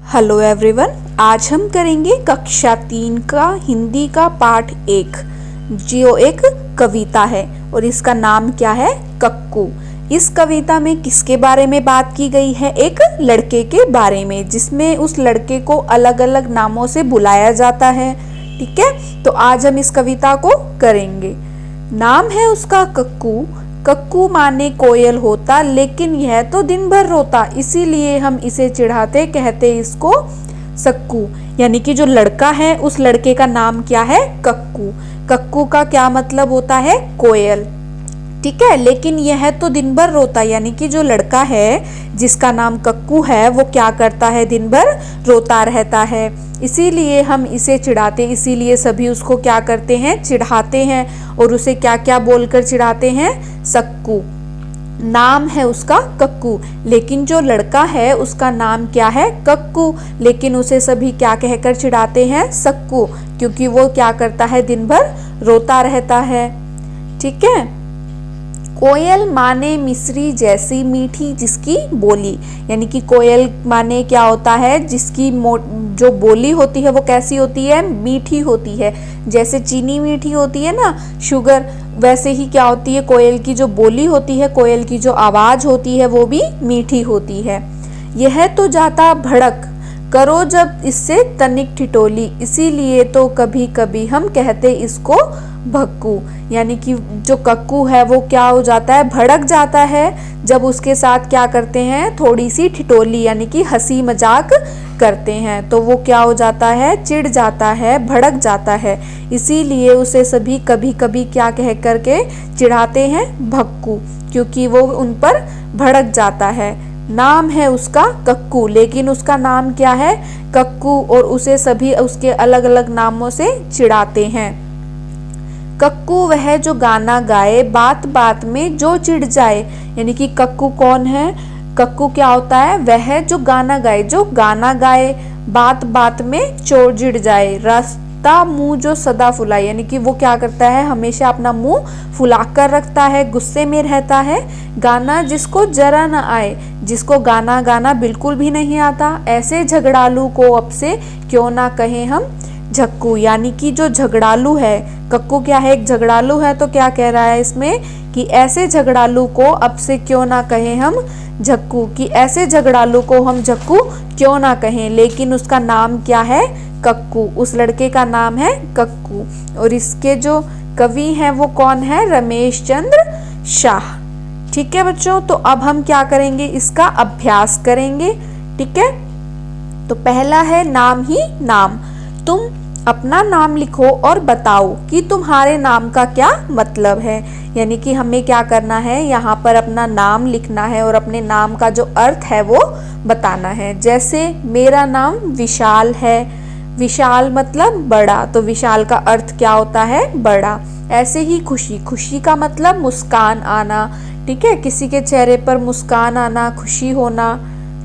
Hello everyone, आज हम करेंगे कक्षा 3 का हिंदी का पाठ 1 जो एक कविता है और इसका नाम क्या है, कक्कू। इस कविता में किसके बारे में बात की गई है? एक लड़के के बारे में, जिसमें उस लड़के को अलग अलग नामों से बुलाया जाता है। ठीक है, तो आज हम इस कविता को करेंगे। नाम है उसका कक्कू। कक्कू माने कोयल होता, लेकिन यह तो दिन भर रोता, इसीलिए हम इसे चिढ़ाते, कहते इसको सक्कू। यानी कि जो लड़का है उस लड़के का नाम क्या है? कक्कू। कक्कू का क्या मतलब होता है? कोयल। ठीक है, लेकिन यह तो दिन भर रोता, यानी कि जो लड़का है जिसका नाम कक्कू है वो क्या करता है? दिन भर रोता रहता है, इसीलिए हम इसे चिढ़ाते, इसीलिए सभी उसको क्या करते हैं? चिढ़ाते हैं। और उसे क्या क्या बोलकर चिढ़ाते हैं? सक्कू। नाम है उसका कक्कू, लेकिन जो लड़का है उसका नाम क्या है? कक्कू, लेकिन उसे सभी क्या कहकर चिढ़ाते हैं? सक्कू, क्योंकि वो क्या करता है? दिन भर रोता रहता है। ठीक है। कोयल माने मिश्री जैसी मीठी जिसकी बोली, यानी कि कोयल माने क्या होता है? जिसकी जो बोली होती है वो कैसी होती है? मीठी होती है। जैसे चीनी मीठी होती है ना, शुगर, वैसे ही क्या होती है? कोयल की जो बोली होती है, कोयल की जो आवाज होती है वो भी मीठी होती है। यह तो जाता भड़क, करो जब इससे तनिक ठिठोली, इसीलिए तो कभी कभी हम कहते इसको भक्कू। यानी कि जो कक्कू है वो क्या हो जाता है? भड़क जाता है जब उसके साथ क्या करते हैं? थोड़ी सी ठिठोली, यानी कि हंसी मजाक करते हैं, तो वो क्या हो जाता है? चिढ़ जाता है, भड़क जाता है, इसीलिए उसे सभी कभी कभी क्या कह करके चिढ़ाते हैं? भक्कू, क्योंकि वो उन पर भड़क जाता है। नाम है उसका कक्कू, लेकिन उसका नाम क्या है? कक्कू, और उसे सभी उसके अलग अलग नामों से चिढ़ाते हैं। कक्कू वह जो गाना गाए, बात बात में जो चिढ़ जाए। यानी कि कक्कू कौन है? कक्कू क्या होता है? वह जो गाना गाए, जो गाना गाए, बात बात में चोर चिढ़ जाए। रास्ता मुंह जो सदा फुलाए, यानी कि वो क्या करता है? हमेशा अपना मुंह फुलाकर रखता है, गुस्से में रहता है। गाना जिसको जरा न आए, जिसको गाना गाना बिल्कुल भी नहीं आता, ऐसे झगड़ालू को अब से क्यों ना कहें हम झक्कू। यानी कि जो झगड़ालू है, कक्कू क्या है? एक झगड़ालू है, तो क्या कह रहा है इसमें कि ऐसे झगड़ालू को अब से क्यों ना कहें हम झक्कू, कि ऐसे झगड़ालू को हम झक्कू क्यों ना कहें। लेकिन उसका नाम क्या है? कक्कू। उस लड़के का नाम है कक्कू। और इसके जो कवि हैं वो कौन है? रमेश चंद्र शाह। ठीक है बच्चों, तो अब हम क्या करेंगे? इसका अभ्यास करेंगे। ठीक है, तो पहला है नाम ही नाम। तुम अपना नाम लिखो और बताओ कि तुम्हारे नाम का क्या मतलब है। यानी कि हमें क्या करना है? यहाँ पर अपना नाम लिखना है और अपने नाम का जो अर्थ है वो बताना है। जैसे मेरा नाम विशाल है, विशाल मतलब बड़ा, तो विशाल का अर्थ क्या होता है? बड़ा। ऐसे ही खुशी, खुशी का मतलब मुस्कान आना। ठीक है, किसी के चेहरे पर मुस्कान आना, खुशी होना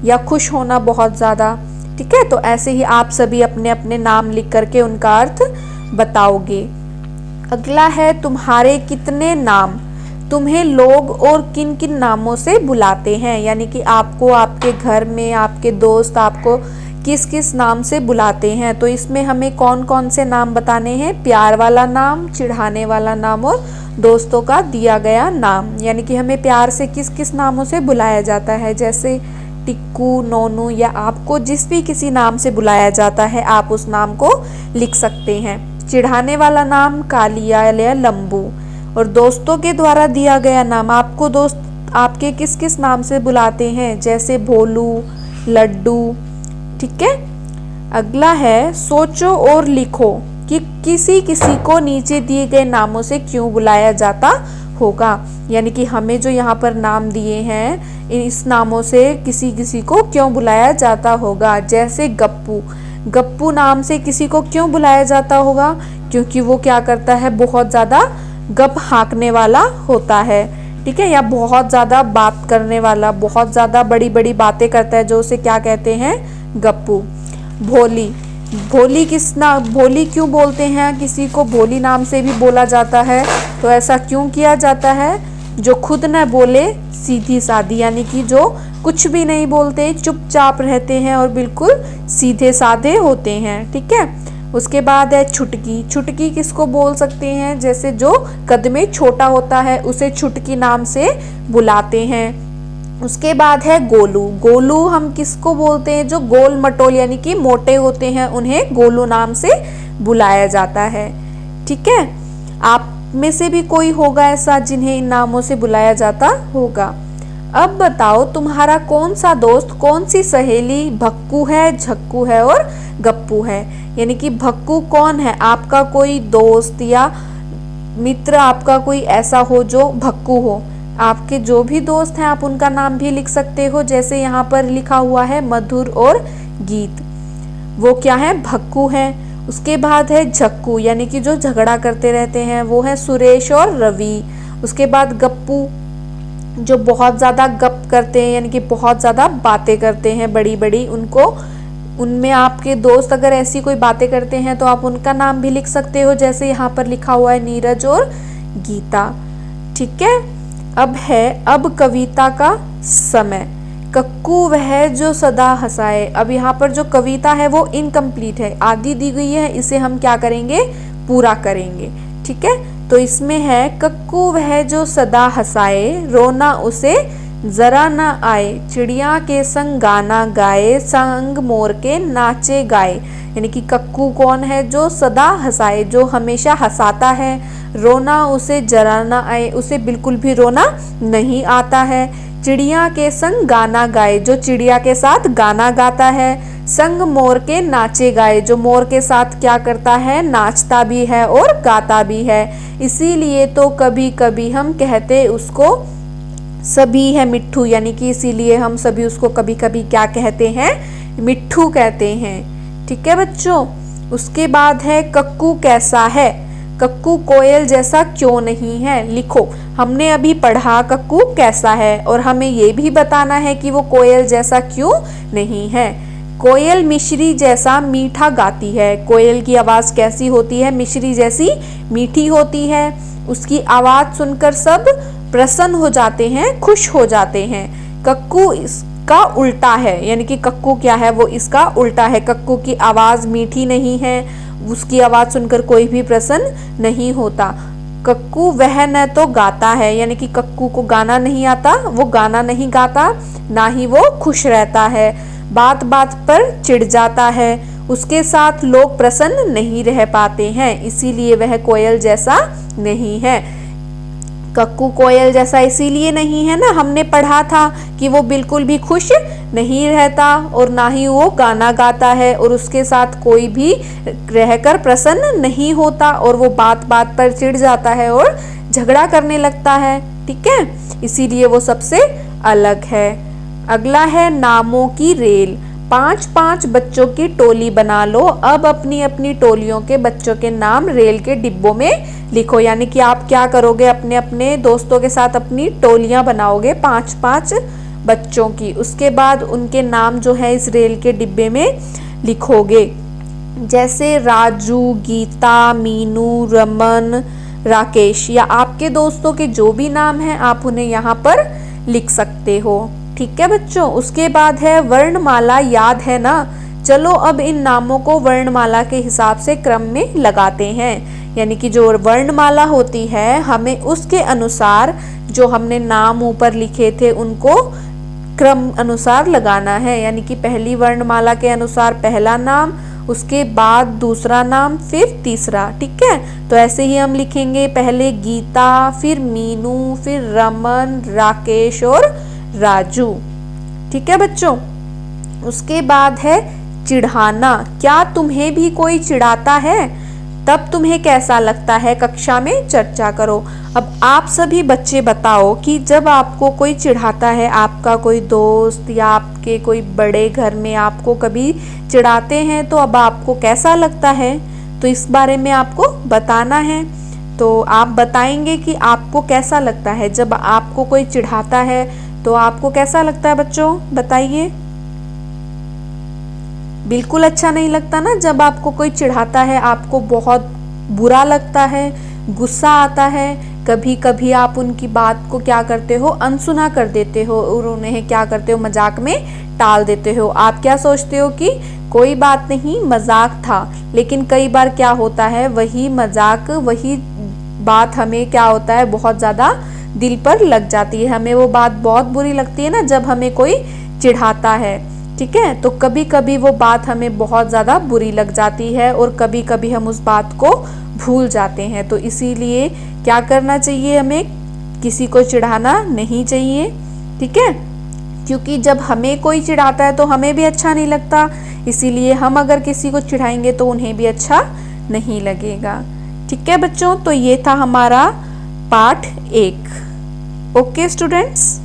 या खुश होना बहुत ज़्यादा। ठीक है, तो ऐसे ही आप सभी अपने अपने नाम लिख करके उनका अर्थ बताओगे। अगला है तुम्हारे कितने नाम, तुम्हें लोग और किन किन नामों से बुलाते हैं। यानी कि आपको आपके घर में आपके दोस्त आपको किस किस नाम से बुलाते हैं। तो इसमें हमें कौन कौन से नाम बताने हैं? प्यार वाला नाम, चिढ़ाने वाला नाम और दोस्तों का दिया गया नाम। यानी कि हमें प्यार से किस किस नामों से बुलाया जाता है, जैसे टिक्कू, नोनू, या आपको जिस भी किसी नाम से बुलाया जाता है आप उस नाम को लिख सकते हैं। चिढ़ाने वाला नाम कालिया या लंबू। और दोस्तों के द्वारा दिया गया नाम, आपको दोस्त आपके किस किस नाम से बुलाते हैं, जैसे भोलू, लड्डू। ठीक है, अगला है सोचो और लिखो कि किसी किसी को नीचे दिए गए नामों से क्यों बुलाया जाता होगा। यानी कि हमें जो यहाँ पर नाम दिए हैं, इस नामों से किसी किसी को क्यों बुलाया जाता होगा। जैसे गप्पू, गप्पू नाम से किसी को क्यों बुलाया जाता होगा? क्योंकि वो क्या करता है? बहुत ज़्यादा गप हाँकने वाला होता है। ठीक है, या बहुत ज़्यादा बात करने वाला, बहुत ज़्यादा बड़ी बड़ी बातें करता है, जो उसे क्या कहते हैं? गप्पू। भोली, भोली भोली क्यों बोलते हैं? किसी को भोली नाम से भी बोला जाता है, तो ऐसा क्यों किया जाता है? जो खुद न बोले, सीधी सादी, यानी कि जो कुछ भी नहीं बोलते, चुपचाप रहते हैं और बिल्कुल सीधे साधे होते हैं। ठीक है। उसके बाद है छुटकी। छुटकी किसको बोल सकते हैं? जैसे जो कद में छोटा होता है उसे छुटकी नाम से बुलाते हैं। उसके बाद है गोलू। गोलू हम किसको बोलते हैं? जो गोल मटोल यानी कि मोटे होते हैं उन्हें गोलू नाम से बुलाया जाता है। ठीक है। आप में से भी कोई होगा ऐसा जिन्हें इन नामों से बुलाया जाता होगा। अब बताओ तुम्हारा कौन सा दोस्त, कौन सी सहेली भक्कू है, झक्कू है और गप्पू है? यानी कि भक्कू कौन है? आपका कोई दोस्त या मित्र, आपका कोई ऐसा हो जो भक्कू हो। आपके जो भी दोस्त हैं आप उनका नाम भी लिख सकते हो, जैसे यहाँ पर लिखा हुआ है मधुर और गीत, वो क्या है? भक्कू है। उसके बाद है झक्कू, यानी कि जो झगड़ा करते रहते हैं, वो है सुरेश और रवि। उसके बाद गप्पू, जो बहुत ज़्यादा गप करते हैं, यानी कि बहुत ज़्यादा बातें करते हैं बड़ी बड़ी, उनको, उनमें आपके दोस्त अगर ऐसी कोई बातें करते हैं तो आप उनका नाम भी लिख सकते हो, जैसे यहाँ पर लिखा हुआ है नीरज और गीता। ठीक है। अब कविता का समय। कक्कू वह जो सदा हंसाए। अब यहाँ पर जो कविता है वो इनकम्प्लीट है, आधी दी गई है, इसे हम क्या करेंगे? पूरा करेंगे। ठीक है। तो इसमें है कक्कू वह जो सदा हंसाए, रोना उसे जरा न आए, चिड़िया के संग गाना गाए, संग मोर के नाचे गाए। यानी कि कक्कू कौन है? जो सदा हंसाए, जो हमेशा हंसाता है। रोना उसे जरा न आए, उसे बिल्कुल भी रोना नहीं आता है। चिड़िया के संग गाना गाए, जो चिड़िया के साथ गाना गाता है। संग मोर के नाचे गाए, जो मोर के साथ क्या करता है? नाचता भी है और गाता भी है। इसीलिए तो कभी कभी हम कहते उसको सभी है मिट्ठू, यानी कि इसीलिए हम सभी उसको कभी कभी क्या कहते हैं? मिट्ठू कहते हैं। ठीक है बच्चों। उसके बाद है कक्कू कैसा है। कक्कू कोयल जैसा क्यों नहीं है? लिखो। हमने अभी पढ़ा कक्कू कैसा है और हमें ये भी बताना है कि वो कोयल जैसा क्यों नहीं है। कोयल मिश्री जैसा मीठा गाती है। कोयल की आवाज कैसी होती है? मिश्री जैसी मीठी होती है। उसकी आवाज सुनकर सब प्रसन्न हो जाते हैं, खुश हो जाते हैं। कक्कू इसका उल्टा है, यानी कि कक्कू क्या है? वो इसका उल्टा है। कक्कू की आवाज मीठी नहीं है, उसकी आवाज सुनकर कोई भी प्रसन्न नहीं होता। कक्कू वह न तो गाता है, यानी कि कक्कू को गाना नहीं आता, वो गाना नहीं गाता, ना ही वो खुश रहता है। बात बात पर चिढ़ जाता है, उसके साथ लोग प्रसन्न नहीं रह पाते हैं, इसीलिए वह कोयल जैसा नहीं है। कक्कू कोयल जैसा इसीलिए नहीं है ना, हमने पढ़ा था कि वो बिल्कुल भी खुश नहीं रहता और ना ही वो गाना गाता है और उसके साथ कोई भी रहकर प्रसन्न नहीं होता और वो बात बात पर चिढ़ जाता है और झगड़ा करने लगता है। ठीक है। इसीलिए वो सबसे अलग है। अगला है नामों की रेल। 5-5 बच्चों की टोली बना लो। अब अपनी अपनी टोलियों के बच्चों के नाम रेल के डिब्बों में लिखो। यानी कि आप क्या करोगे? अपने अपने दोस्तों के साथ अपनी टोलियां बनाओगे 5-5 बच्चों की। उसके बाद उनके नाम जो है इस रेल के डिब्बे में लिखोगे, जैसे राजू, गीता, मीनू, रमन, राकेश, या आपके दोस्तों के जो भी नाम हैं आप उन्हें यहाँ पर लिख सकते हो। ठीक है बच्चों। उसके बाद है वर्णमाला। याद है ना? चलो अब इन नामों को वर्णमाला के हिसाब से क्रम में लगाते हैं। यानी कि जो वर्णमाला होती है हमें उसके अनुसार जो हमने नाम ऊपर लिखे थे उनको क्रम अनुसार लगाना है। यानी कि पहली वर्णमाला के अनुसार पहला नाम, उसके बाद दूसरा नाम, फिर तीसरा। ठीक है। तो ऐसे ही हम लिखेंगे, पहले गीता, फिर मीनू, फिर रमन, राकेश और राजू। ठीक है बच्चों। उसके बाद है चिढ़ाना। क्या तुम्हें भी कोई चिढ़ाता है? तब तुम्हें कैसा लगता है? कक्षा में चर्चा करो। अब आप सभी बच्चे बताओ कि जब आपको कोई चिढ़ाता है, आपका कोई दोस्त या आपके कोई बड़े घर में आपको कभी चिढ़ाते हैं तो अब आपको कैसा लगता है? तो इस बारे में आपको बताना है। तो आप बताएंगे कि आपको कैसा लगता है जब आपको कोई चिढ़ाता है, तो आपको कैसा लगता है बच्चों? बताइए। बिल्कुल अच्छा नहीं लगता ना? जब आपको कोई चिढ़ाता है आपको बहुत बुरा लगता है, गुस्सा आता है, कभी कभी आप उनकी बात को क्या करते हो, अनसुना कर देते हो और उन्हें क्या करते हो, मजाक में टाल देते हो। आप क्या सोचते हो कि कोई बात नहीं, मजाक था, लेकिन कई बार क्या होता है, वही मजाक, वही बात हमें क्या होता है, बहुत ज्यादा दिल पर लग जाती है। हमें वो बात बहुत बुरी लगती है ना, जब हमें कोई चिढ़ाता है, ठीक है। तो कभी कभी वो बात हमें बहुत ज्यादा बुरी लग जाती है और कभी कभी हम उस बात को भूल जाते हैं। तो इसीलिए क्या करना चाहिए, हमें किसी को चिढ़ाना नहीं चाहिए, ठीक है। क्योंकि जब हमें कोई चिढ़ाता है तो हमें भी अच्छा नहीं लगता, इसीलिए हम अगर किसी को चिढ़ाएंगे तो उन्हें भी अच्छा नहीं लगेगा, ठीक है बच्चों। तो ये था हमारा पाठ 1। Okay students.